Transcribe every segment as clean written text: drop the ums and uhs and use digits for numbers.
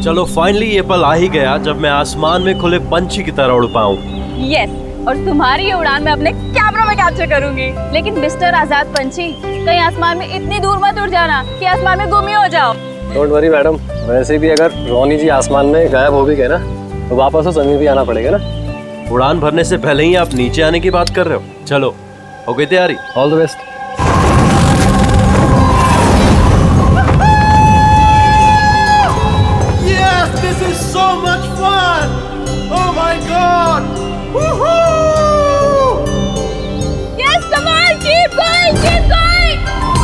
चलो फाइनली ये पल आ ही गया जब मैं आसमान में खुले पंछी की तरह उड़ पाऊँ। यस, और तुम्हारी ये उड़ान मैं अपने कैमरा में कैप्चर करूंगी। लेकिन मिस्टर आजाद पंछी, कहीं आसमान में इतनी दूर मत उड़ जाना कि आसमान में गुम ही हो जाओ। डोंट वरी मैडम, वैसे भी अगर रोनी जी आसमान में गायब हो भी गए ना तो वापस तो जमीन भी आना पड़ेगा ना। उड़ान भरने से पहले ही आप नीचे आने की बात कर रहे हो। चलो हो गई तैयारी? All the best. Yes, this is so much fun! Oh my God! Woohoo! Yes, come on, keep going, keep going.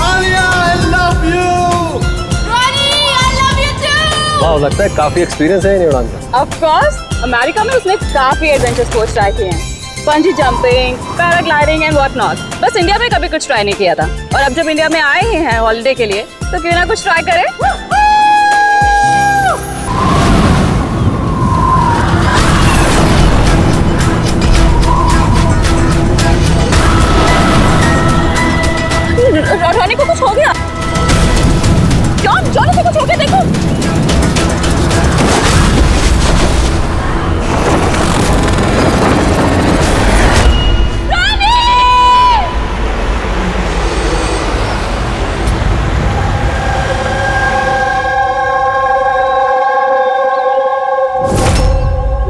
Alia, I love you! Ronnie, I love you too. वाह, लगता है काफी एक्सपीरियंस है इन उड़ान का। Of course, अमेरिका में उसने काफी एडवेंचर स्पोर्ट्स ट्राई किए हैं, पंजी jumping, paragliding and what not. बस इंडिया में कभी कुछ ट्राई नहीं किया था, और अब जब इंडिया में आए ही हैं हॉलिडे के लिए तो क्यों ना कुछ ट्राई करें। रॉनी को कुछ हो गया। जॉनी को कुछ हो गया, देखो।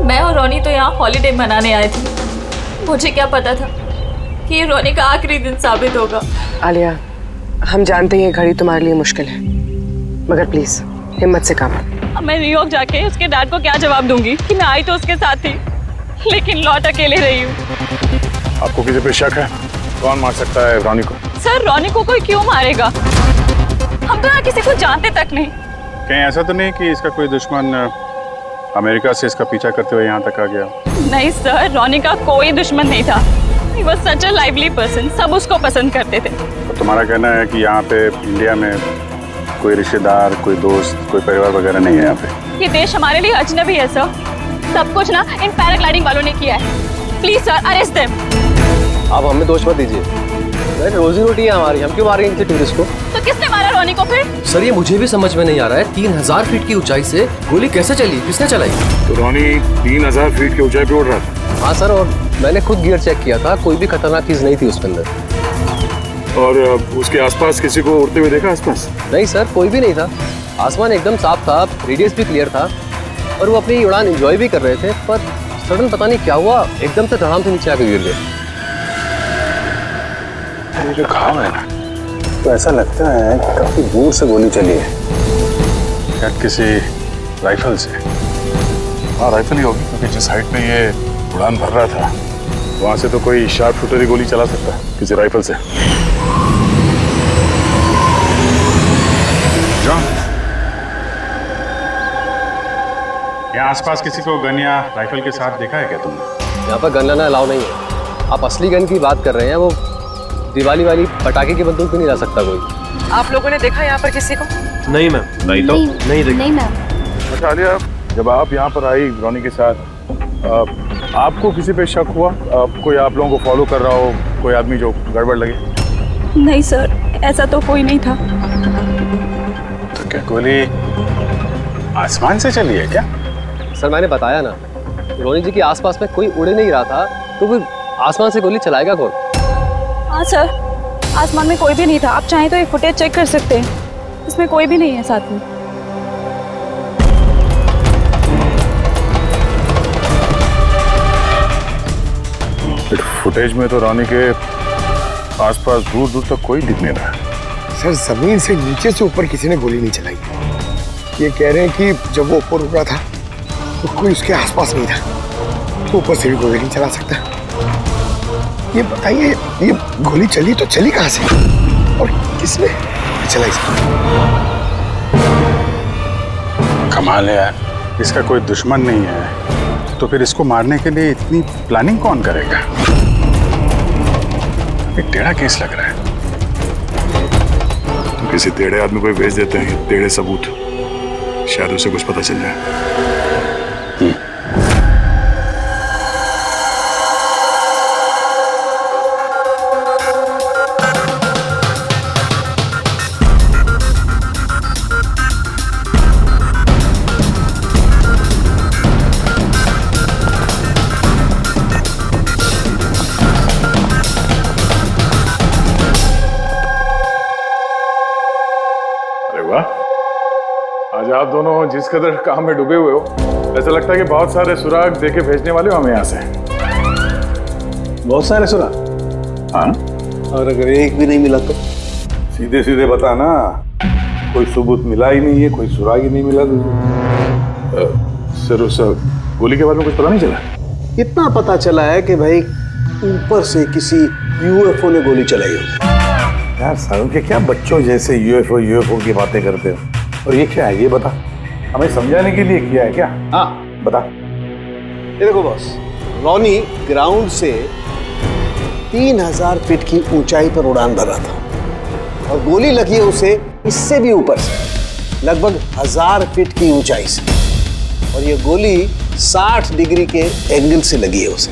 मैं और रॉनी तो यहाँ हॉलिडे मनाने आए थे। मुझे क्या पता था कि ये रॉनी का आखिरी दिन साबित होगा। आलिया, हम जानते हैं ये घड़ी तुम्हारे लिए मुश्किल है, मगर प्लीज हिम्मत से काम लो। अब मैं न्यूयॉर्क जाके उसके डैड को क्या जवाब दूंगी कि मैं आई तो उसके साथ थी, लेकिन लौट अकेले रही हूँ। आपको किसी पे शक है? कौन मार सकता है रॉनी को? सर, रॉनी को कोई क्यों मारेगा? हम तो यहाँ किसी को जानते तक नहीं। कहीं ऐसा तो नहीं कि इसका कोई दुश्मन अमेरिका से इसका पीछा करते हुए यहाँ तक आ गया? नहीं सर, रॉनी का कोई दुश्मन नहीं था। He was such a lively person, सब उसको पसंद करते थे। तो तुम्हारा कहना है कि यहाँ पे इंडिया में कोई रिश्तेदार, कोई दोस्त, कोई परिवार वगैरह नहीं है यहाँ पे? ये देश हमारे लिए अजनबी है सर। सब कुछ ना इन पैराग्लाइडिंग वालों ने किया है। Please sir, arrest them. आप हमें दोष मत दीजिए, रोजी रोटी है हमारी, हम क्यों मारेंगे किसी टूरिस्ट को? तो किसने मारा रॉनी को फिर? सर ये मुझे भी समझ में नहीं आ रहा है, 3000 फीट की ऊंचाई से गोली कैसे चली, किसने चलाई? तो रॉनी 3000 फीट की ऊंचाई पे उड़ रहा था? हाँ सर, और मैंने खुद गियर चेक किया था, कोई भी खतरनाक चीज नहीं थी उसके अंदर। और उसके आसपास किसी को उड़ते हुए देखा आसपास? नहीं सर, कोई भी नहीं था। आसमान एकदम साफ था, रेडियस भी क्लियर था, और वो अपनी उड़ान एंजॉय भी कर रहे थे। पर सडन पता नहीं क्या हुआ, एकदम से धड़ाम से नीचे आके गिर गए। ये जो घाव है ना, तो ऐसा लगता है कि काफी दूर से गोली चली है, शायद किसी राइफल से। हाँ, राइफल ही होगी, क्योंकि जिस हाइट पे ये उड़ान भर रहा था वहां से तो कोई शार्प शूटर ही गोली चला सकता है किसी राइफल से। जॉन, यहाँ आसपास किसी को गन या राइफल के साथ देखा है क्या तुमने? यहाँ पर गन लाना अलाउ नहीं है। आप असली गन की बात कर रहे हैं, वो दिवाली वाली पटाखे की बंदूक भी नहीं ला सकता कोई। आप लोगों ने देखा यहाँ पर किसी को? नहीं मैम, नहीं तो नहीं देखा। नहीं मैम। अच्छा आलिया, जब आप यहाँ पर आई रॉनी के साथ, आपको किसी पे शक हुआ? कोई आप लोगों को फॉलो कर रहा हो, कोई आदमी जो गड़बड़ लगे? नहीं सर, ऐसा तो कोई नहीं था। तो क्या गोली आसमान से चली है क्या? सर मैंने बताया ना, रोनी जी के आसपास में कोई उड़ नहीं रहा था, तो फिर आसमान से गोली चलाएगा कौन? हाँ सर, आसमान में कोई भी नहीं था। आप चाहें तो ये फुटेज चेक कर सकते हैं, इसमें कोई भी नहीं है साथ में। फुटेज में तो रॉनी के आसपास दूर दूर तक कोई दिख नहीं रहा है। सर जमीन से नीचे से ऊपर किसी ने गोली नहीं चलाई। ये कह रहे हैं कि जब वो ऊपर रुका था तो कोई उसके आसपास नहीं था, तो ऊपर से भी गोली नहीं चला सकता। ये बताइए, ये गोली चली तो चली कहाँ से और किसने चलाई? कमाल है यार, इसका कोई दुश्मन नहीं है तो फिर इसको मारने के लिए इतनी प्लानिंग कौन करेगा? एक टेढ़ा केस लग रहा है। तो किसी टेढ़े आदमी को भेज देते हैं टेढ़े सबूत, शायद उसे कुछ पता चल जाए। आज आप दोनों जिस कदर काम में डूबे हुए हो, ऐसा लगता है कि बहुत सारे सुराग देके भेजने वाले हो हमें यहाँ से। बहुत सारे सुना। हाँ, और अगर एक भी नहीं मिला तो? सीधे सीधे बता ना, कोई सबूत मिला ही नहीं है, कोई सुराग ही नहीं मिला तुझे। सर उस गोली के बारे में कुछ पता नहीं चला? इतना पता चला है कि भाई ऊपर से किसी यूएफओ ने गोली चलाई हो। यार सालों के क्या बच्चों जैसे यूएफओ की बातें करते हो। और ये क्या है ये बता, हमें समझाने के लिए किया है क्या? हाँ बता। ये देखो बॉस, रॉनी ग्राउंड से 3000 फीट की ऊंचाई पर उड़ान भर रहा था और गोली लगी है उसे इससे भी ऊपर से, लगभग 1000 फीट की ऊंचाई से। और ये गोली 60 डिग्री के एंगल से लगी है उसे।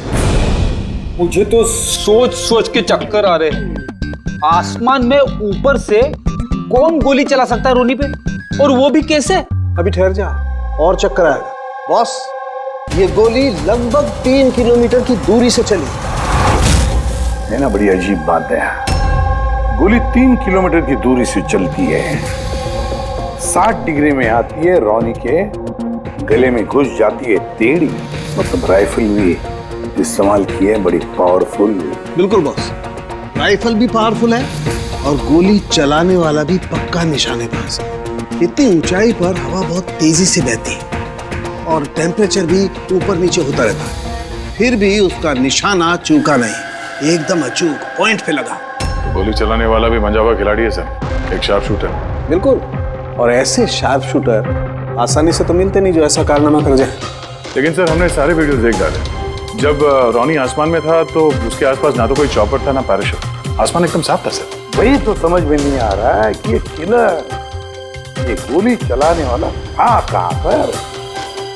मुझे तो सोच सोच के चक्कर आ रहे हैं। आसमान में ऊपर से कौन गोली चला सकता है रोनी पे, और वो भी कैसे? अभी ठहर जा, और चक्कर आएगा। बॉस, ये गोली लगभग 3 किलोमीटर की दूरी से चली है ना, बड़ी अजीब बात है। गोली 3 किलोमीटर की दूरी से चलती है, 60 डिग्री में आती है, रॉनी के गले में घुस जाती है टेढ़ी। मतलब राइफल भी इस्तेमाल की है, बड़ी पावरफुल। बिल्कुल बॉस, राइफल भी पावरफुल है और गोली चलाने वाला भी पक्का निशानेबाज। इतनी ऊंचाई पर हवा बहुत तेजी से बहती है और टेम्परेचर भी ऊपर नीचे होता रहता है, फिर भी उसका निशाना चूका नहीं, एकदम अचूक पॉइंट पे लगा। तो गोली चलाने वाला भी मंजा हुआ खिलाड़ी है सर, एक शार्प शूटर। बिल्कुल, और ऐसे शार्प शूटर आसानी से तो मिलते नहीं जो ऐसा कारनामा कर जाए। लेकिन सर हमने सारे वीडियोस देख डाले। जब रॉनी आसमान में था तो उसके आसपास ना तो कोई चॉपर था ना पैराशूट, आसमान एकदम साफ था सर। वही तो समझ में नहीं आ रहा है कि ये किलर, ये गोली चलाने वाला था कहाँ पर,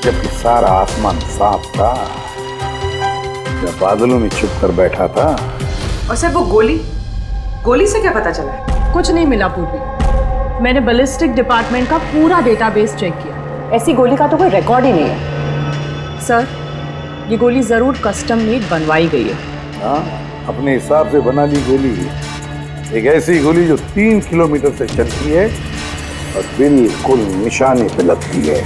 जबकि सारा आसमान साफ था, जब बादलों में छुप कर बैठा था। और सर वो गोली से क्या पता चला है? कुछ नहीं मिला पूर्वी। मैंने बैलिस्टिक डिपार्टमेंट का पूरा डेटाबेस चेक किया। ऐसी गोली का तो कोई रिकॉर्ड ही नहीं है। सर, ये गोली जरूर कस्टम मेड बनवाई गई है। हाँ, अपने हिसाब से बना ली गोली। एक ऐसी गोली जो 3 किलोमीटर से चलती है और बिल्कुल निशाने पे लगती है।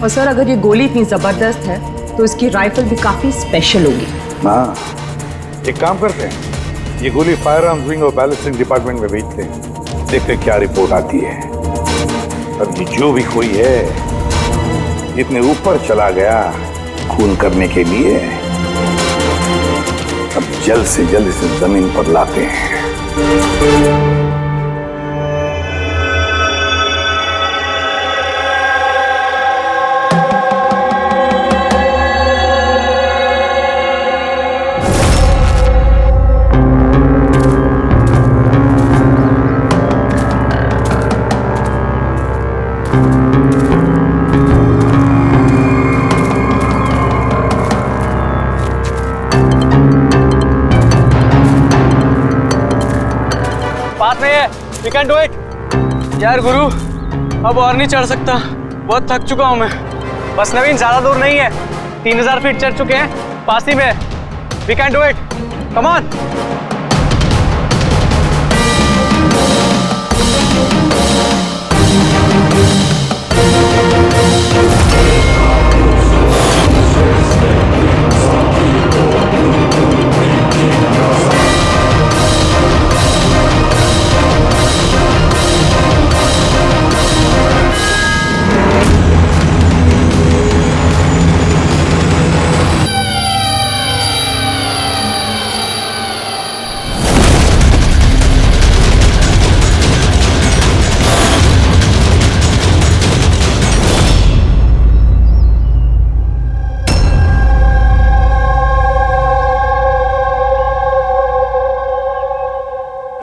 और सर, अगर ये गोली इतनी जबरदस्त है तो इसकी राइफल भी काफी स्पेशल होगी। हाँ, एक काम करते हैं, ये गोली फायर आर्म्स विंग और बैलिस्टिक डिपार्टमेंट में भेजते हैं, देखते क्या रिपोर्ट आती है। अब ये जो भी कोई है इतने ऊपर चला गया खून करने के लिए, अब जल्द से जल्द इसे जमीन पर लाते हैं। You can do it. यार गुरु, अब और नहीं चढ़ सकता, बहुत थक चुका हूँ मैं। बस नवीन, ज्यादा दूर नहीं है, 3000 फीट चढ़ चुके हैं, पास ही में। We can do it. Come on.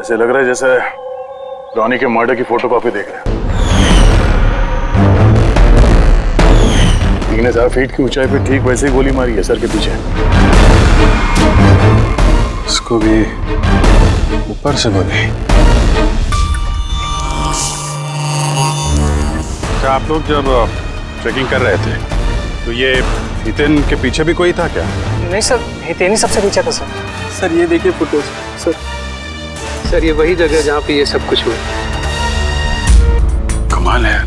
ऐसे लग रहा है जैसे रॉनी के मर्डर की फोटोकॉपी देख रहे हैं। 3000 फीट की ऊंचाई पे ठीक वैसे ही गोली मारी है सर के पीछे। इसको भी ऊपर से गोली। क्या आप लोग जब ट्रैकिंग कर रहे थे तो ये हितेन के पीछे भी कोई था क्या? नहीं सर, हितेन ही सबसे पीछे था सर। सर ये देखिए फुटेज। सर ये वही जगह जहाँ पे ये सब कुछ हुआ। कमाल है।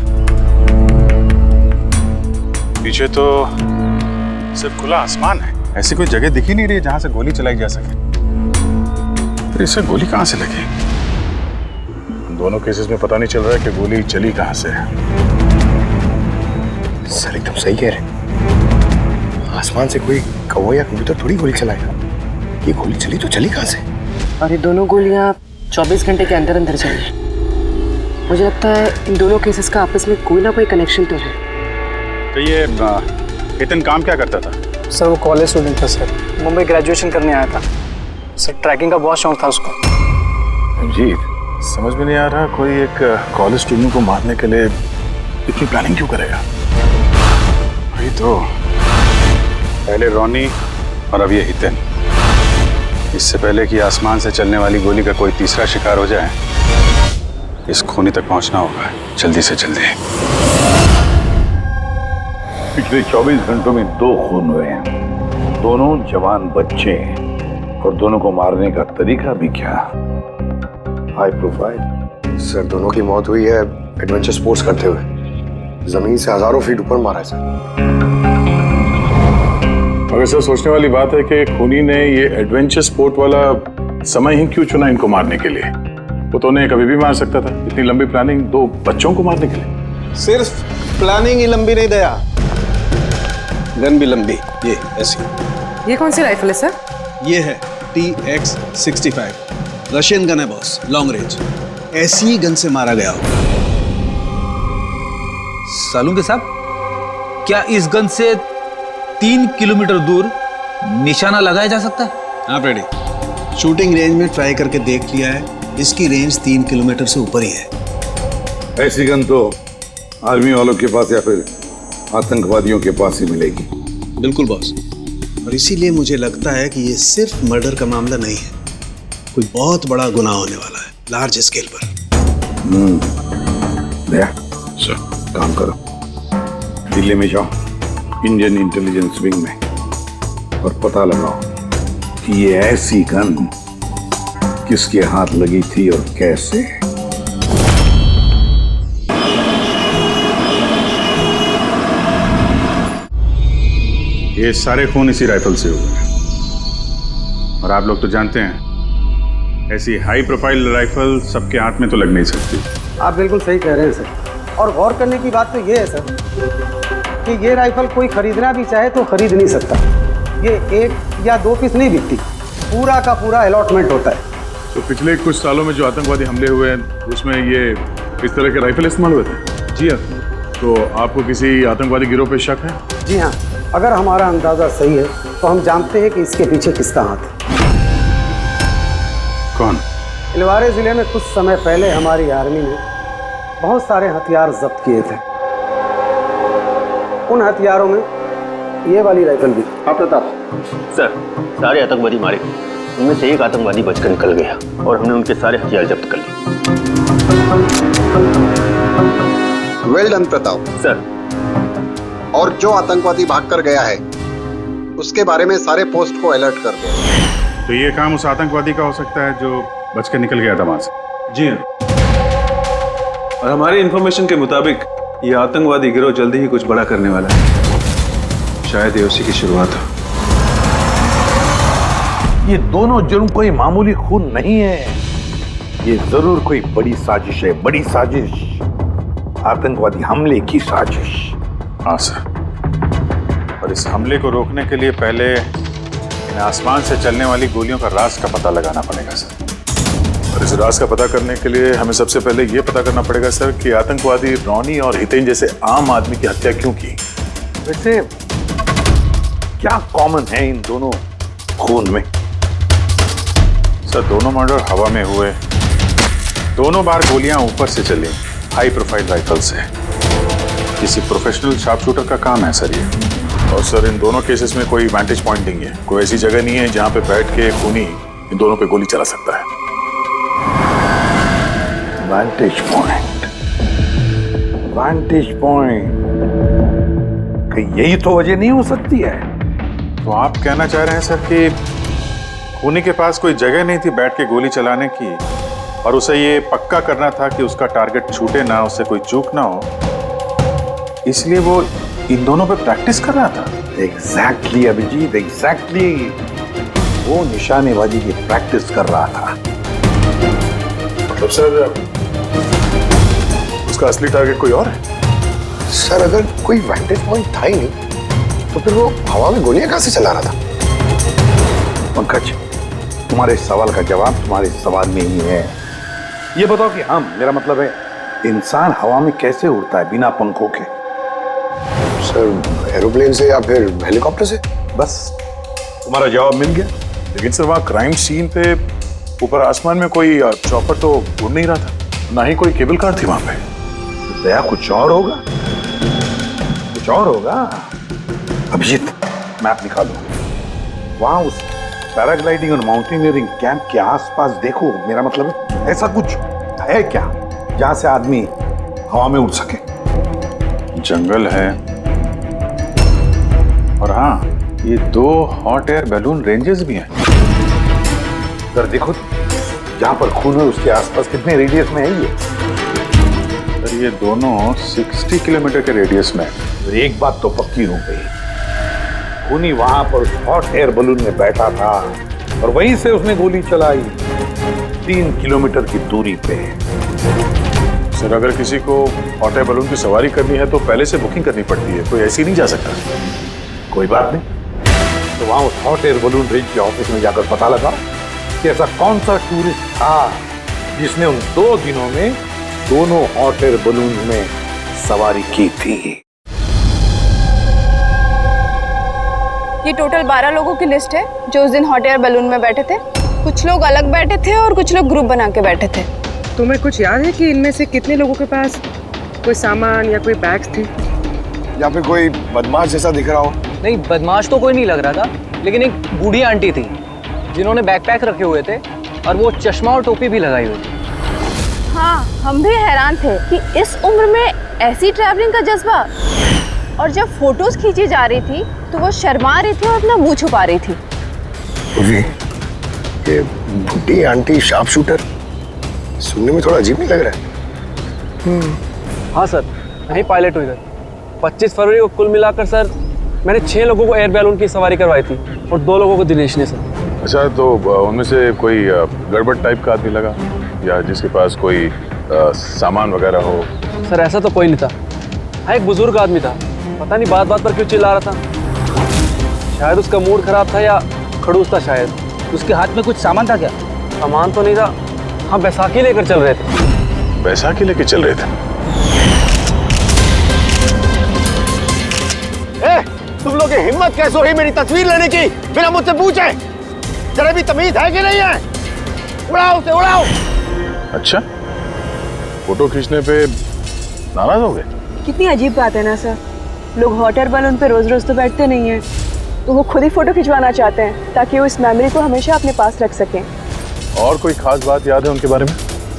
पीछे तो सिर्फ खुला आसमान है, ऐसी कोई जगह दिख ही नहीं रही जहां से गोली चलाई जा सके। तो इसे गोली कहां से लगी? दोनों केसेस में पता नहीं चल रहा है कि गोली चली कहां से है। सर एकदम सही कह रहे, आसमान से कोई कौवा या कबूतर थोड़ी गोली चलाएगा। ये गोली चली तो चली कहां से? और ये दोनों गोलियां 24 घंटे के अंदर अंदर चली। मुझे लगता है इन दोनों केसेस का आपस में कोई ना कोई कनेक्शन तो है। तो ये हितन काम क्या करता था? सर वो कॉलेज स्टूडेंट था सर, मुंबई ग्रेजुएशन करने आया था सर। ट्रैकिंग का बहुत शौक था उसको। जी समझ में नहीं आ रहा, कोई एक कॉलेज स्टूडेंट को मारने के लिए इतनी प्लानिंग क्यों करेगा? वही तो, पहले रॉनी और अब ये हितन। इससे पहले कि आसमान से चलने वाली गोली का कोई तीसरा शिकार हो जाए, इस खूनी तक पहुंचना होगा जल्दी से जल्दी। पिछले 24 घंटों में 2 खून हुए हैं, दोनों जवान बच्चे हैं, और दोनों को मारने का तरीका भी क्या हाई प्रोफाइल। सर दोनों की मौत हुई है एडवेंचर स्पोर्ट्स करते हुए, जमीन से हजारों फीट ऊपर मारा है सर। मगर सर सोचने वाली बात है कि खूनी ने ये एडवेंचर स्पोर्ट वाला समय ही क्यों चुना इनको मारने के लिए? वो तो उन्हें कभी भी मार सकता था, इतनी लंबी प्लानिंग 2 बच्चों को मारने के लिए। सिर्फ प्लानिंग ही लंबी नहीं दया, गन भी लंबी। ये ऐसी। ये कौन सी राइफल है सर? ये है TX-65, रशियन गन है बॉस, लॉन्ग रेंज। ऐसी ही गन से मारा गया होगा। सालुंके साहब, क्या इस गन से 3 किलोमीटर दूर निशाना लगाया जा सकता है? हाँ फ्रेडी, शूटिंग रेंज में ट्राई करके देख लिया है, इसकी रेंज 3 किलोमीटर से ऊपर ही है। ऐसी गन तो आर्मी वालों के पास या फिर आतंकवादियों के पास ही मिलेगी। बिल्कुल बॉस, और इसीलिए मुझे लगता है कि ये सिर्फ मर्डर का मामला नहीं है, कोई बहुत बड़ा गुनाह होने वाला है, लार्ज स्केल पर। दया सर, काम करो, दिल्ली में जाओ इंडियन इंटेलिजेंस विंग में, और पता लगाओ कि ये ऐसी गन किसके हाथ लगी थी और कैसे। ये सारे खून इसी राइफल से हुए, और आप लोग तो जानते हैं ऐसी हाई प्रोफाइल राइफल सबके हाथ में तो लग नहीं सकती। आप बिल्कुल सही कह रहे हैं सर, और गौर करने की बात तो ये है सर कि ये राइफल कोई खरीदना भी चाहे तो खरीद नहीं सकता। ये 1 या 2 पीस नहीं बिकती, पूरा का पूरा अलॉटमेंट होता है। तो पिछले कुछ सालों में जो आतंकवादी हमले हुए हैं उसमें ये इस तरह के राइफल इस्तेमाल हुए थे? जी हाँ। तो आपको किसी आतंकवादी गिरोह पे शक है? जी हाँ, अगर हमारा अंदाजा सही है तो हम जानते हैं कि इसके पीछे किसका हाथ है। कौन? इलवारे जिले में कुछ समय पहले हमारी आर्मी ने बहुत सारे हथियार जब्त किए थे। उन हथियारों में ये वाली राइफल भी। हाँ प्रताप सर, सारे आतंकवादी मारे, उनमें से एक आतंकवादी बचकर निकल गया और हमने उनके सारे हथियार जब्त कर लिए। Well done Pratap sir. और जो आतंकवादी भागकर गया है उसके बारे में सारे पोस्ट को अलर्ट कर दो। तो ये काम उस आतंकवादी का हो सकता है जो बचकर निकल गया था वहां से? जी हाँ, और हमारी इंफॉर्मेशन के मुताबिक ये आतंकवादी गिरोह जल्दी ही कुछ बड़ा करने वाला है। शायद ये उसी की शुरुआत हो। ये दोनों जुर्म कोई मामूली खून नहीं है, ये जरूर कोई बड़ी साजिश है, बड़ी साजिश, आतंकवादी हमले की साजिश। हाँ सर, और इस हमले को रोकने के लिए पहले इन आसमान से चलने वाली गोलियों का राज का पता लगाना पड़ेगा सर। और इस राज का पता करने के लिए हमें सबसे पहले ये पता करना पड़ेगा सर कि आतंकवादी रॉनी और हितेन जैसे आम आदमी की हत्या क्यों की। वैसे क्या कॉमन है इन दोनों खून में? सर दोनों मर्डर हवा में हुए, दोनों बार गोलियां ऊपर से चली, हाई प्रोफाइल राइफल से। किसी प्रोफेशनल शार्प शूटर का काम है सर ये। और सर इन दोनों केसेस में कोई वैंटेज पॉइंट नहीं है, कोई ऐसी जगह नहीं है जहां पे बैठ के खूनी इन दोनों पे गोली चला सकता है। वैंटेज पॉइंट, वैंटेज पॉइंट, कहीं यही तो वजह नहीं हो सकती है? तो आप कहना चाह रहे हैं सर कि खूनी के पास कोई जगह नहीं थी बैठ के गोली चलाने की, और उसे ये पक्का करना था कि उसका टारगेट छूटे ना, उससे कोई चूक ना हो, इसलिए वो इन दोनों पे प्रैक्टिस कर रहा था। Exactly Abhijeet, exactly. वो निशानेबाजी की प्रैक्टिस कर रहा था। मतलब सर, उसका असली टारगेट कोई और है? सर अगर कोई वैंटेज पॉइंट था ही नहीं तो फिर वो हवा में गोलियां कहां से चला रहा था? पंकज, तुम्हारे सवाल का जवाब तुम्हारे सवाल में ही है। ये बताओ कि मेरा मतलब है, इंसान हवा में कैसे उड़ता है बिना पंखों के? सर एरोप्लेन से या फिर हेलीकॉप्टर से। बस तुम्हारा जवाब मिल गया। लेकिन सर वहाँ क्राइम सीन पे ऊपर आसमान में कोई चॉपर तो उड़ नहीं रहा था, ना ही कोई केबल कार थी वहां पे। दया कुछ और होगा, कुछ और होगा। अभिजीत, मैप निकालो। वहां उस पैराग्लाइडिंग और माउंटेनियरिंग कैंप के आसपास देखो। मेरा मतलब है, ऐसा कुछ है क्या जहां से आदमी हवा में उड़ सके? जंगल है, और हाँ, ये 2 हॉट एयर बैलून रेंजेस भी हैं। सर देखो, जहां पर खून है उसके आसपास कितने रेडियस में है ये? सर ये दोनों 60 किलोमीटर के रेडियस में। तो एक बात तो पक्की हो गई, खूनी वहां पर उस हॉट एयर बलून में बैठा था और वहीं से उसने गोली चलाई 3 किलोमीटर की दूरी पे। सर अगर किसी को हॉट एयर बलून की सवारी करनी है तो पहले से बुकिंग करनी पड़ती है, कोई ऐसे ही नहीं जा सकता। कोई बात नहीं, तो वहां उस हॉट एयर बलून रेंज के ऑफिस में जाकर पता लगा कि ऐसा कौन सा टूरिस्ट था जिसने उन 2 दिनों में दोनों हॉट एयर बलून में सवारी की थी। ये टोटल 12 लोगों की लिस्ट है जो उस दिन हॉट एयर बैलून में बैठे थे। कुछ लोग अलग बैठे थे और कुछ लोग ग्रुप बना के बैठे थे। तुम्हें कुछ याद है कि इनमें से कितने लोगों के पास कोई सामान या कोई बैग्स थे? या फिर कोई बदमाश जैसा दिख रहा हो? नहीं, बदमाश तो कोई नहीं लग रहा था, लेकिन एक बूढ़ी आंटी थी जिन्होंने बैकपैक रखे हुए थे और वो चश्मा और टोपी भी लगाई हुई थी। हाँ, हम भी हैरान थे कि इस उम्र में ऐसी ट्रैवलिंग का जज्बा। और जब फोटोज खींची जा रही थी तो वो शर्मा रही थी और अपना मुंह छुपा रही थी। ये बुढ़ी आंटी शार्प शूटर सुनने में थोड़ा अजीब नहीं लग रहा है? हाँ सर, मैं ही पायलट हूँ इधर। 25 फरवरी को कुल मिलाकर सर मैंने 6 लोगों को एयर बैलून की सवारी करवाई थी और 2 लोगों को दिनेश ने सर। अच्छा, तो उनमें से कोई गड़बड़ टाइप का आदमी लगा या जिसके पास कोई सामान वगैरह हो? सर ऐसा तो कोई नहीं था। हाँ, एक बुजुर्ग आदमी था, पता नहीं बात बात पर क्यों चिल्ला रहा था। शायद उसका मूड खराब था या खड़ूस था शायद। उसके हाथ में कुछ सामान था क्या? सामान तो नहीं था। हाँ, बैसाखी लेकर चल रहे थे। बैसाखी लेके चल रहे थे? तुम लोग की हिम्मत कैसे हुई मेरी तस्वीर लेने की बिना मुझसे पूछे? जरा भी तमीज है कि नहीं है? उड़ाओ उसे, उड़ाओ। अच्छा, फोटो खींचने पे नाराज हो गए? कितनी अजीब बात है ना सर। लोग हॉट एयर बैलून पे रोज रोज तो बैठते नहीं हैं, तो वो खुद ही फोटो खिंचवाना चाहते हैं ताकि वो इस मेमोरी को हमेशा अपने पास रख सकें। और कोई खास बात याद है उनके बारे में?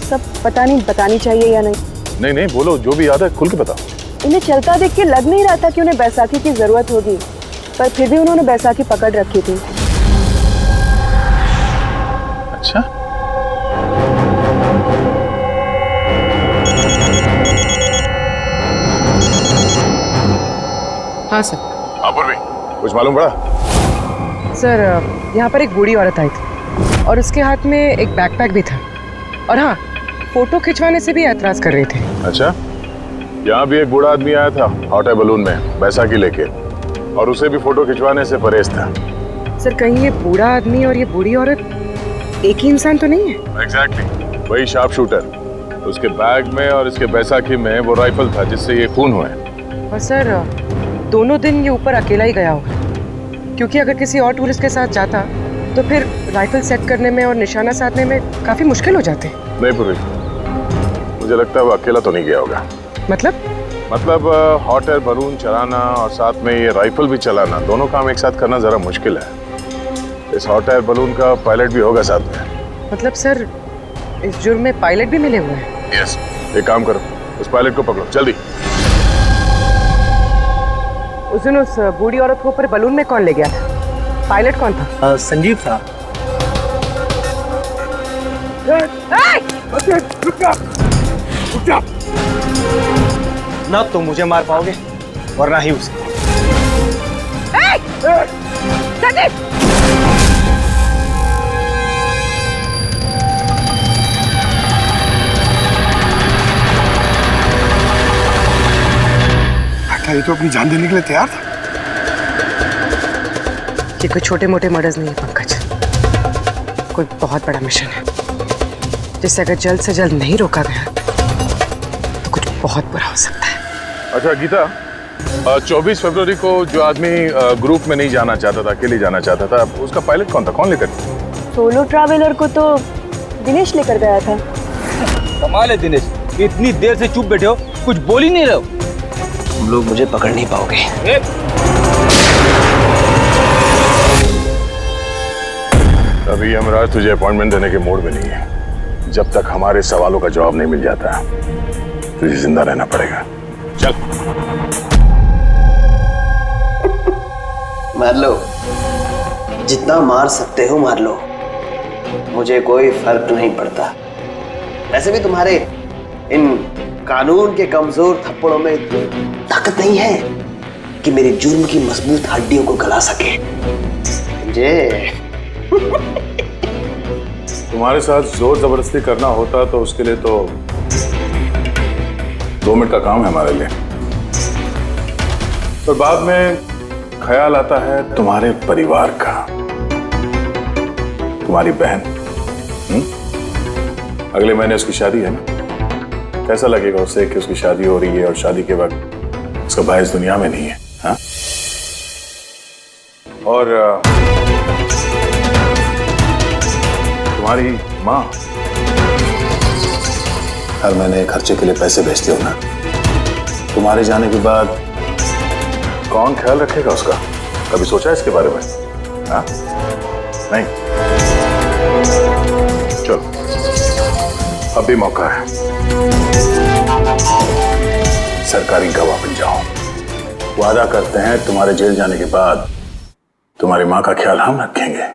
सब पता नहीं बतानी चाहिए या नहीं। नहीं नहीं, बोलो, जो भी याद है खुल के बताओ। इन्हें चलता देख के लग नहीं रहा था कि उन्हें बैसाखी की जरूरत होगी, पर फिर भी उन्होंने बैसाखी पकड़ रखी थी। अच्छा, हाँ सर। हाँ पूर्वी, कुछ मालूम पड़ा? सर यहाँ पर एक बूढ़ी औरत आई थी और उसके हाथ में एक बैकपैक भी था। और हाँ, फोटो खिंचवाने से भी ऐतराज कर रहे थे। अच्छा, यहाँ भी एक बूढ़ा आदमी आया था हॉट एयर बलून में बैसाखी लेके, और उसे भी फोटो खिंचवाने से परहेज था। सर कहीं ये बूढ़ा आदमी और ये बूढ़ी औरत एक ही इंसान तो नहीं है? एग्जैक्टली, वही शार्प शूटर। उसके बैग में और इसके बैसाखी में वो राइफल था जिससे ये खून हुए। और सर दोनों दिन ये ऊपर अकेला ही गया होगा, क्योंकि अगर किसी और टूरिस्ट के साथ जाता तो फिर राइफल सेट करने में और निशाना साधने में काफी मुश्किल हो जाते। नहीं पूर्वी, मुझे लगता है वो अकेला तो नहीं गया होगा। मतलब हॉट एयर बलून चलाना और साथ में ये राइफल भी चलाना, दोनों काम एक साथ करना जरा मुश्किल है। इस हॉट एयर बलून का पायलट भी होगा साथ में। मतलब सर इस जुर्म में पायलट भी मिले हुए हैं? यस, एक काम करो, उस पायलट को पकड़ो जल्दी। उस दिन उस बूढ़ी औरत को ऊपर बलून में कौन ले गया था? पायलट कौन था? संजीव था। ना तुम मुझे मार पाओगे वरना ही उसे। ये तो अपनी जान देने के लिए तैयार था। ये कोई छोटे मोटे मर्डर्स नहीं है पंकज, कोई बहुत बड़ा मिशन है जिसे अगर जल्द से जल्द नहीं रोका गया तो कुछ बहुत बुरा हो सकता है। अच्छा गीता, 24 फरवरी को जो आदमी ग्रुप में नहीं जाना चाहता था, अकेले जाना चाहता था, उसका पायलट कौन था? कौन लेकर? सोलो ट्रैवलर को तो दिनेश लेकर गया था। कमाल है दिनेश, इतनी देर से चुप बैठे हो, कुछ बोल ही नहीं रहे हो। तुम लोग मुझे पकड़ नहीं पाओगे। अभी यमराज तुझे अपॉइंटमेंट देने के मूड में नहीं है। जब तक हमारे सवालों का जवाब नहीं मिल जाता तुझे जिंदा रहना पड़ेगा। चल। मार लो, जितना मार सकते हो मार लो, मुझे कोई फर्क नहीं पड़ता। वैसे भी तुम्हारे इन कानून के कमजोर थप्पड़ों में ताकत नहीं है कि मेरे जुर्म की मजबूत हड्डियों को गला सके। समझे? तुम्हारे साथ जोर जबरदस्ती करना होता तो उसके लिए तो 2 मिनट का काम है हमारे लिए, पर बाद में ख्याल आता है तुम्हारे परिवार का, तुम्हारी बहन। अगले महीने उसकी शादी है ना, कैसा लगेगा उसे कि उसकी शादी हो रही है और शादी के वक्त उसका भाई इस दुनिया में नहीं है? हाँ? और तुम्हारी माँ हर महीने खर्चे के लिए पैसे भेजती हो ना, तुम्हारे जाने के बाद कौन ख्याल रखेगा उसका? कभी सोचा है इसके बारे में? हाँ? नहीं? चलो, अब भी मौका है, सरकारी गवाह बन जाओ। वादा करते हैं तुम्हारे जेल जाने के बाद तुम्हारी माँ का ख्याल हम रखेंगे।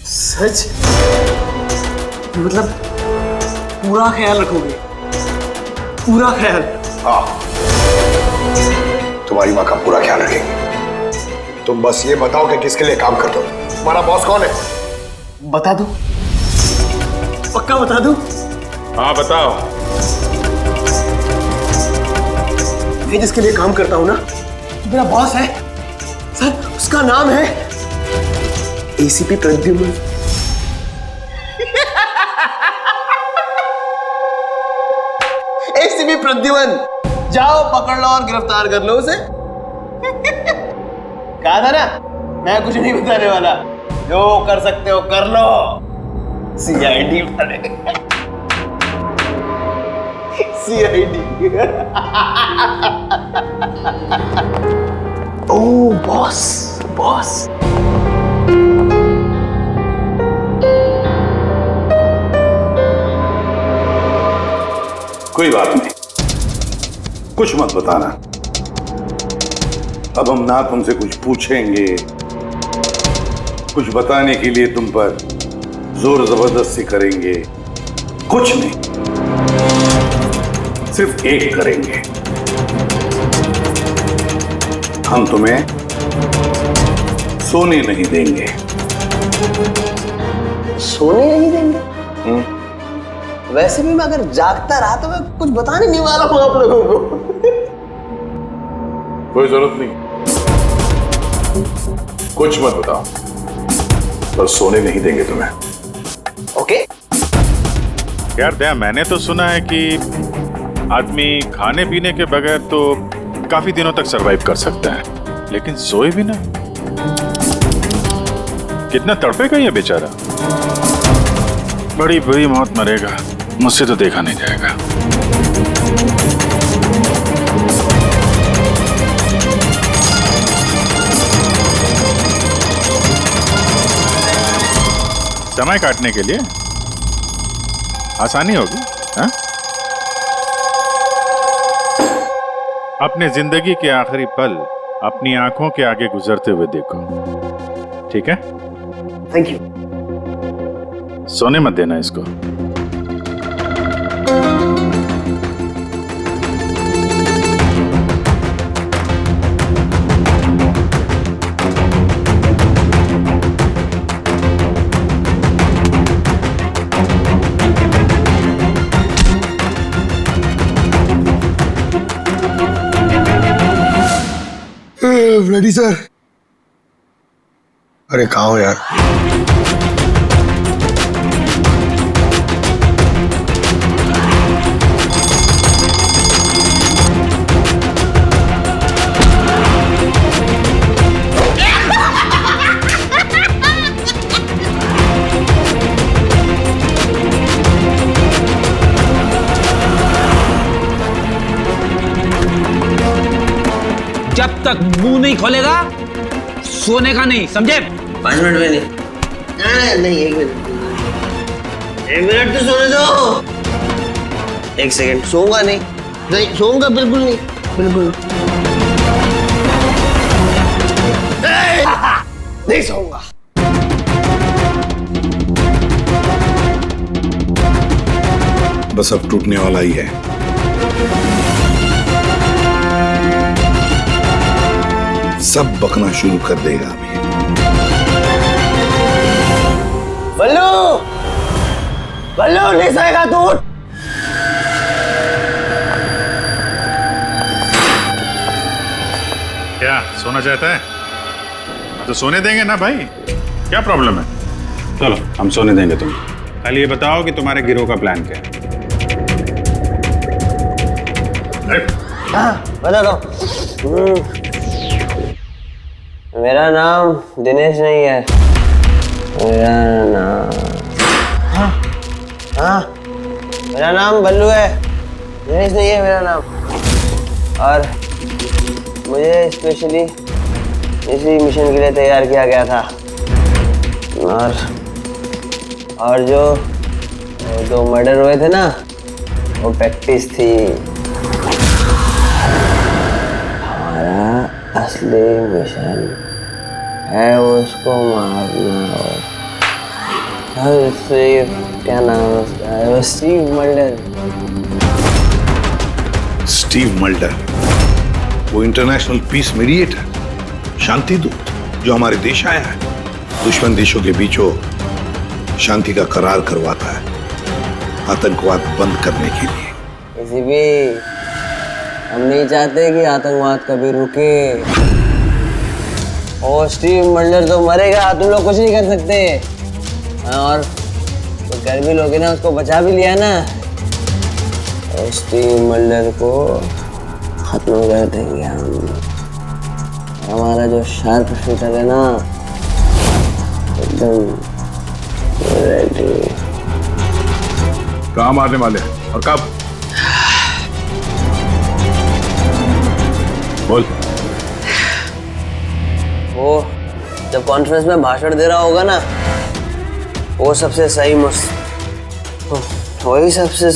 सच? मतलब पूरा ख्याल रखोगे? पूरा ख्याल? हाँ, तुम्हारी माँ का पूरा ख्याल रखेंगे। तुम बस ये बताओ कि किसके लिए काम करते हो? तुम्हारा बॉस कौन है? बता दो, पक्का बता दो? हाँ बताओ। मैं जिसके लिए काम करता हूं ना, मेरा बॉस है सर, उसका नाम है एसीपी प्रद्युम्न। एसीपी प्रद्युम्न, जाओ पकड़ लो और गिरफ्तार कर लो उसे। कहा था ना, मैं कुछ नहीं बताने वाला, जो कर सकते हो कर लो। सीआईडी वाले, सीआईडी। ओ बॉस, बॉस। कोई बात नहीं, कुछ मत बताना। अब हम ना तुमसे कुछ पूछेंगे, कुछ बताने के लिए तुम पर जोर जबरदस्ती करेंगे, कुछ नहीं, सिर्फ एक करेंगे, हम तुम्हें सोने नहीं देंगे। सोने नहीं देंगे? वैसे भी मैं अगर जागता रहा तो मैं कुछ बताने नहीं वाला हूं आप लोगों को। कोई जरूरत नहीं, कुछ मत बताओ, बस सोने नहीं देंगे तुम्हें। ओके? यार दया, मैंने तो सुना है कि आदमी खाने पीने के बगैर तो काफी दिनों तक सरवाइव कर सकता है, लेकिन सोए भी ना। कितना तड़पेगा ये बेचारा, बड़ी बुरी मौत मरेगा, मुझसे तो देखा नहीं जाएगा। समय काटने के लिए आसानी होगी। हाँ? अपने जिंदगी के आखिरी पल अपनी आंखों के आगे गुजरते हुए देखो, ठीक है? Thank you. सोने मत देना इसको। Ready sir. अरे कहाँ हो यार? जब तक मुंह नहीं खोलेगा सोने का नहीं, समझे? 5 मिनट में नहीं, नहीं 1 मिनट, 1 मिनट तो सोने दो। 1 सेकंड, सोऊंगा नहीं, नहीं सोऊंगा बिल्कुल नहीं, बिल्कुल नहीं सोऊंगा। बस अब टूटने वाला ही है। सब बकना शुरू कर देगा अभी। बल्लू, बल्लू नहीं सोएगा तू। क्या सोना चाहता है? तो सोने देंगे ना भाई, क्या प्रॉब्लम है? चलो हम सोने देंगे तुम्हें। खाली ये बताओ कि तुम्हारे गिरोह का प्लान क्या है? हाँ बता दो। मेरा नाम दिनेश नहीं है, मेरा नाम मेरा नाम बल्लू है, दिनेश नहीं है मेरा नाम। और मुझे स्पेशली इसी मिशन के लिए तैयार किया गया था। और जो 2 मर्डर हुए थे ना, वो प्रैक्टिस थी। हमारा असली मिशन है उसको मारना। और क्या नाम है उसका? Steve Mulder. स्टीव मल्डर, वो इंटरनेशनल पीस मीडिएटर, शांति दूत जो हमारे देश आया है, दुश्मन देशों के बीचों शांति का करार करवाता है, आतंकवाद बंद करने के लिए। इसी भी हम नहीं चाहते कि आतंकवाद कभी रुके। और स्टीव मल्डर तो मरेगा, तुम लोग कुछ नहीं कर सकते। और तो कर भी लोगे ना, उसको बचा भी लिया ना, और स्टीव मल्डर को खत्म कर देंगे हम। हमारा जो शार्प शूटर है ना, एकदम रेडी। कहाँ मारने वाले और कब? बोल। वो जब कॉन्फ्रेंस में भाषण दे रहा होगा ना, वो सबसे सही वही सबसे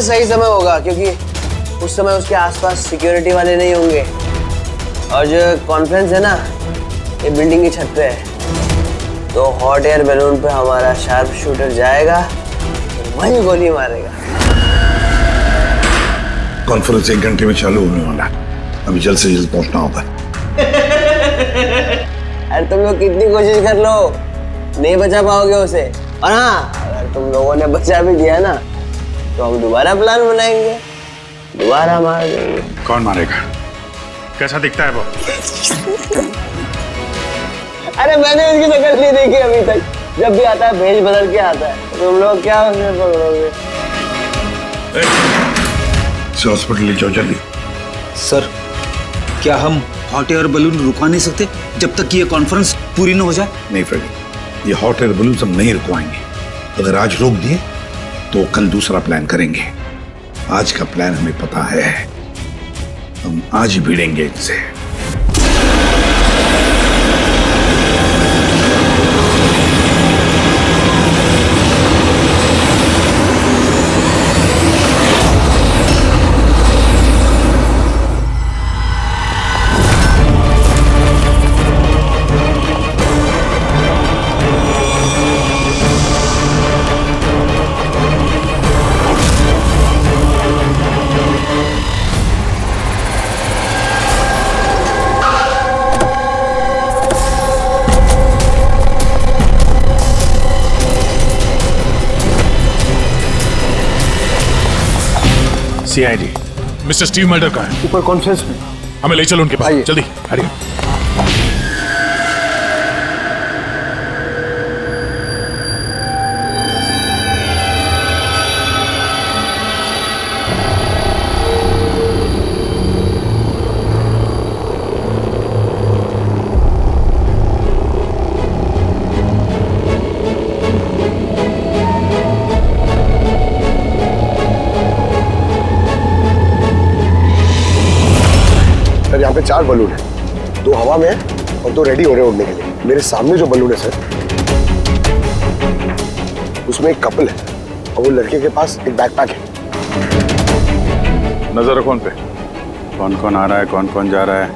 सही समय होगा, क्योंकि उस समय उसके आसपास सिक्योरिटी वाले नहीं होंगे। और जो कॉन्फ्रेंस है ना, ये बिल्डिंग की छत पे है, तो हॉट एयर बैलून पे हमारा शार्प शूटर जाएगा, तो वहीं गोली मारेगा। कॉन्फ्रेंस 1 घंटे में चालू होने वाला है, अभी जल्द से जल्द पहुंचना होगा। अरे तुम लोग कितनी कोशिश कर लो, नहीं बचा पाओगे उसे। और हाँ, अगर तुम लोगों ने बचा भी दिया ना, तो हम दोबारा प्लान बनाएंगे, दोबारा मार देंगे। कौन मारेगा? कैसा दिखता है वो? अरे मैंने उसकी शक्ल नहीं देखी अभी तक, जब भी आता है भेष बदल के आता है। तुम लोग क्या उसमें पकड़ोगे? हॉस्पिटल ले जाओ जल्दी। सर, क्या हम हॉट एयर बलून रुकवा नहीं सकते जब तक कि ये कॉन्फ्रेंस पूरी न हो जाए? नहीं फ्रेडी, ये हॉट एयर बलून हम नहीं रुकवाएंगे। अगर आज रोक दिए तो कल दूसरा प्लान करेंगे। आज का प्लान हमें पता है, हम आज ही भिड़ेंगे इनसे। CID, मिस्टर स्टीव मल्डर कहाँ है? ऊपर कॉन्फ्रेंस में। हमें ले चलो उनके पास, जल्दी हरिए। सर यहाँ पे 4 बलून है, 2 हवा में है और 2 रेडी हो रहे हैं उड़ने के लिए। मेरे सामने जो बलून है सर, उसमें एक कपल है और वो लड़के के पास एक बैकपैक है। नजर रखो उन पे, कौन कौन आ रहा है, कौन कौन जा रहा है,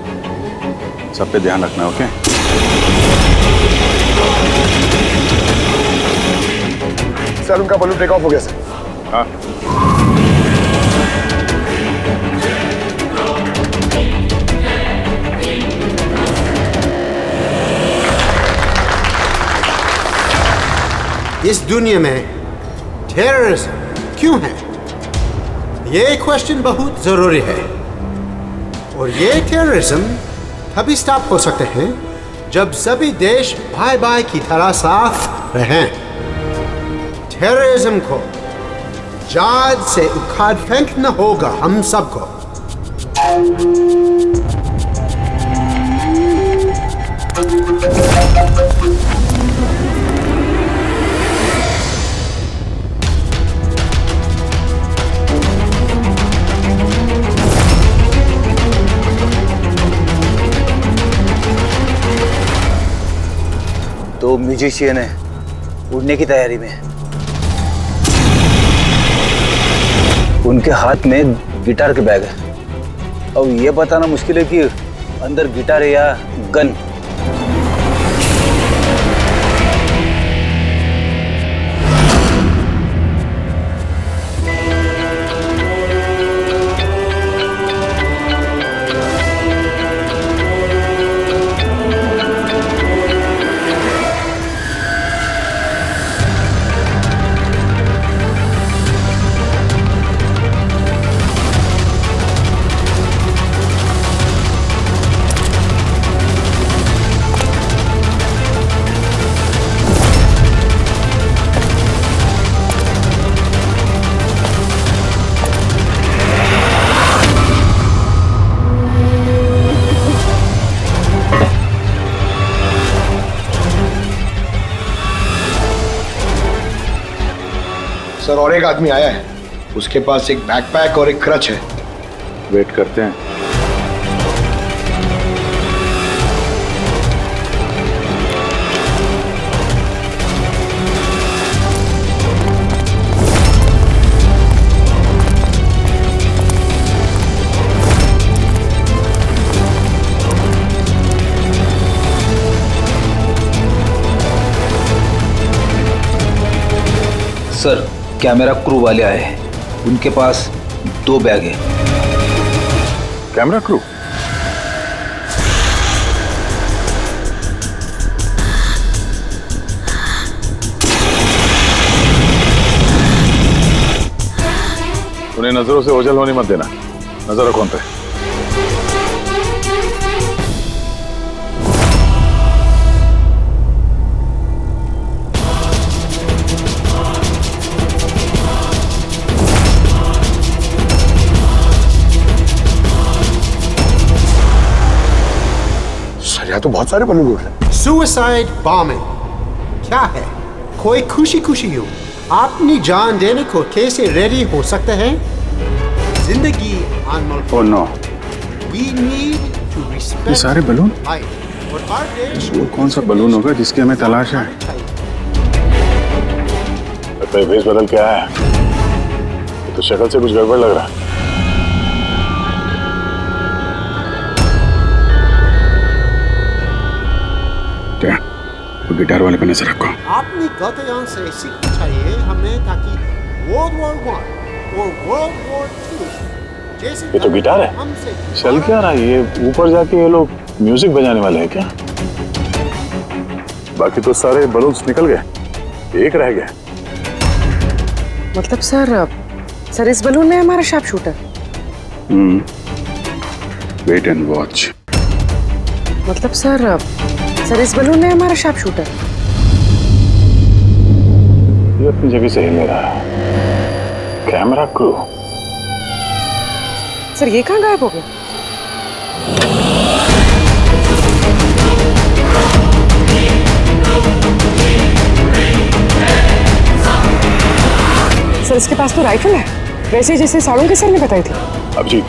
सब पे ध्यान रखना। ओके सर उनका बलून टेक ऑफ हो गया सर। हाँ इस दुनिया में टेररिज्म क्यों है, ये क्वेश्चन बहुत जरूरी है। और ये टेररिज्म तभी स्टॉप हो सकते हैं जब सभी देश भाई भाई की तरह साथ रहें। टेररिज्म को जड़ से उखाड़ फेंकना होगा हम सबको। तो म्यूजिशियन है, उड़ने की तैयारी में है। उनके हाथ में गिटार के बैग है। अब ये बताना मुश्किल है कि अंदर गिटार है या गन। सर और एक आदमी आया है, उसके पास एक बैकपैक और एक क्रच है। वेट करते हैं। सर कैमरा क्रू वाले आए हैं, उनके पास 2 बैग है। Camera crew? उन्हें नजरों से ओझल होने मत देना, नजर रखो उन पे। यहाँ तो बहुत सारे बलून उड़ रहे हैं। सुसाइड बॉम्बिंग क्या है? कोई खुशी खुशी हो अपनी जान देने को कैसे रेडी हो सकते हैं? जिंदगी अनमोल। Oh no, We need to respect ये सारे बलून? life. और हर देश वो कौन सा बलून होगा जिसकी हमें तलाश है? लगता है भेष बदल के आया है, तो शक्ल से कुछ गड़बड़ लग रहा है। क्या वो गिटार वाले पे नजर रखो। अपनी गलतियों से सीखना चाहिए हमें, ताकि World War I और World War II जैसे ये तो गिटार है, हमसे चल क्या रहा है? ये ऊपर जाके ये लोग म्यूजिक बजाने वाले हैं क्या? बाकी तो सारे बलून्स निकल गए, एक रह गया। मतलब सर इस बलून में हमारा sharp shooter wait and watch. मतलब सर इस बलून में हमारा शार्प शूटर। ये अपनी जगह से हिल रहा है। Camera crew. सर ये कहाँ गायब हो गया? सर इसके पास तो राइफल है, वैसे ही जैसे साड़ू के सर ने बताई थी। Abhijeet,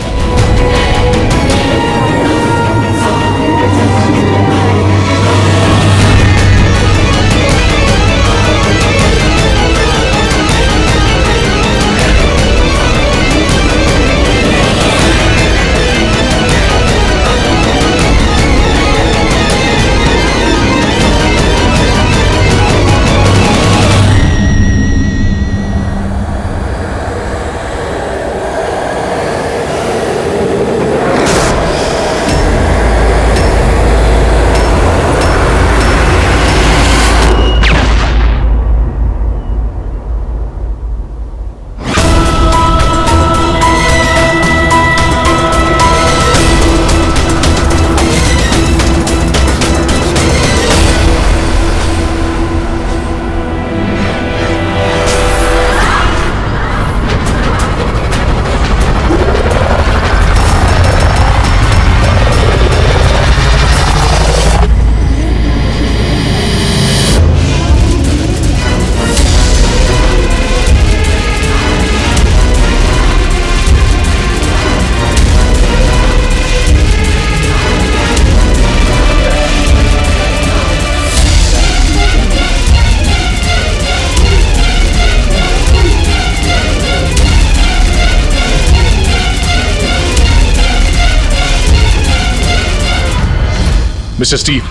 mister Steve,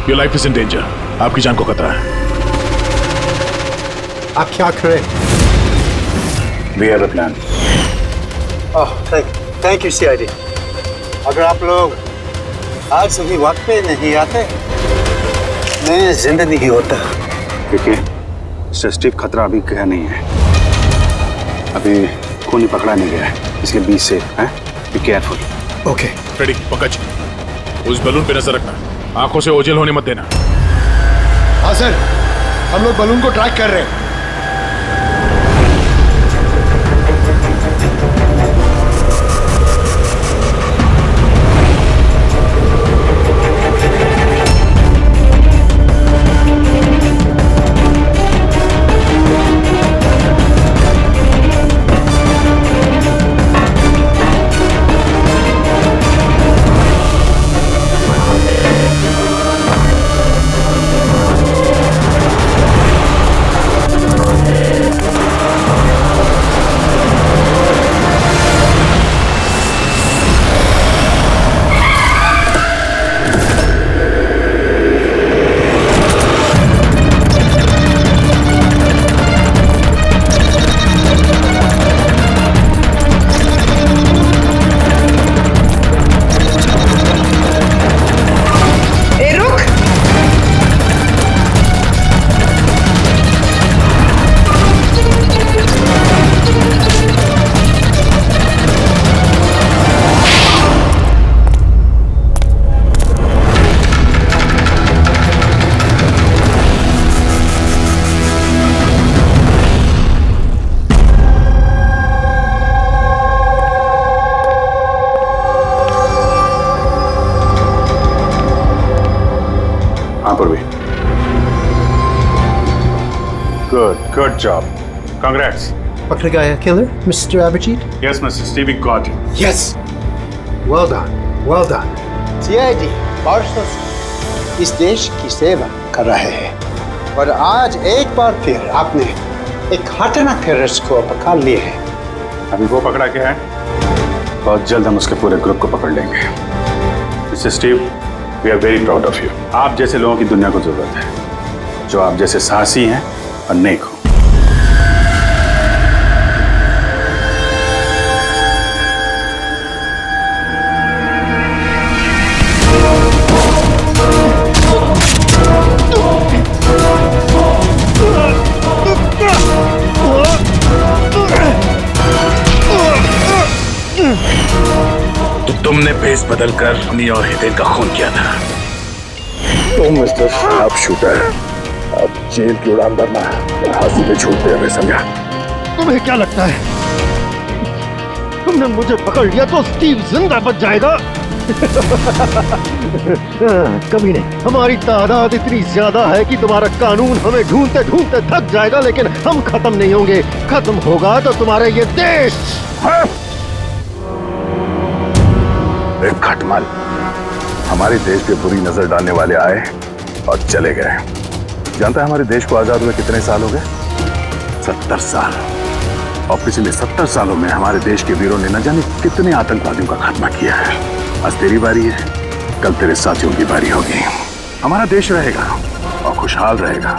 your life is in danger. आपकी जान को खतरा है। आप क्या करें? We have a plan. Thank you CID. अगर आप लोग आज सुबह वक्त पे नहीं आते, मैं जिंदा नहीं होता। क्योंकि मिस्टर स्टीव, खतरा अभी गया नहीं है। अभी खूनी पकड़ा नहीं गया है, इसलिए बीच से be careful. Okay Freddy, Pankaj, उस बलून पे नजर रखना, आंखों से ओझल होने मत देना। हाँ सर, हम लोग बलून को ट्रैक कर रहे हैं। Good job. Congrats. पकड़ गया killer, Mr. Abhijit? Yes, Mr. Steve, we got him. Yes. Well done. Well done. CID वर्षों से इस देश की सेवा कर रहे हैं और आज एक बार फिर आपने एक खतरनाक टेररिस्ट को पकड़ लिए हैं। अभी वो पकड़ा क्या है, बहुत जल्द हम उसके पूरे ग्रुप को पकड़ लेंगे। Mister Steve, we are very proud of you. आप जैसे लोगों की दुनिया को जरूरत है, जो आप जैसे साहसी हैं और नेक हो। Oh! ड्रेस बदलकर अपनी और हितेन का खून किया था। तो मिस्टर शार्प शूटर, अब जेल की उड़ान भरना फांसी पे छूटते हुए समझा। तुम्हें क्या लगता है तुमने मुझे पकड़ लिया तो स्टीव जिंदा बच जाएगा? कभी नहीं। हमारी तादाद इतनी ज्यादा है कि तुम्हारा कानून हमें ढूंढते ढूंढते थक जाएगा, लेकिन हम खत्म नहीं होंगे। खत्म होगा तो तुम्हारे ये देश। एक खटमल हमारे देश पे बुरी नजर डालने वाले आए और चले गए। जानता है हमारे देश को आजाद हुए कितने साल हो गए? 70 साल। और पिछले 70 सालों में हमारे देश के वीरों ने न जाने कितने आतंकवादियों का खात्मा किया है। आज तेरी बारी है, कल तेरे साथियों की बारी होगी। हमारा देश रहेगा और खुशहाल रहेगा।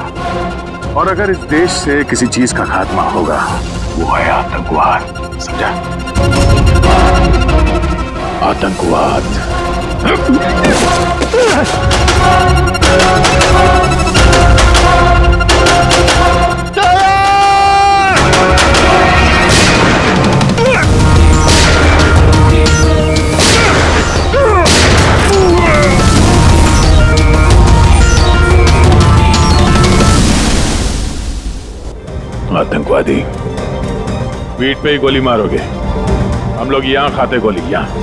और अगर इस देश से किसी चीज का खात्मा होगा, वो है आतंकवाद। समझा? आतंकवाद। आतंकवादी पीठ पे ही गोली मारोगे? हम लोग यहाँ खाते गोली, यहाँ।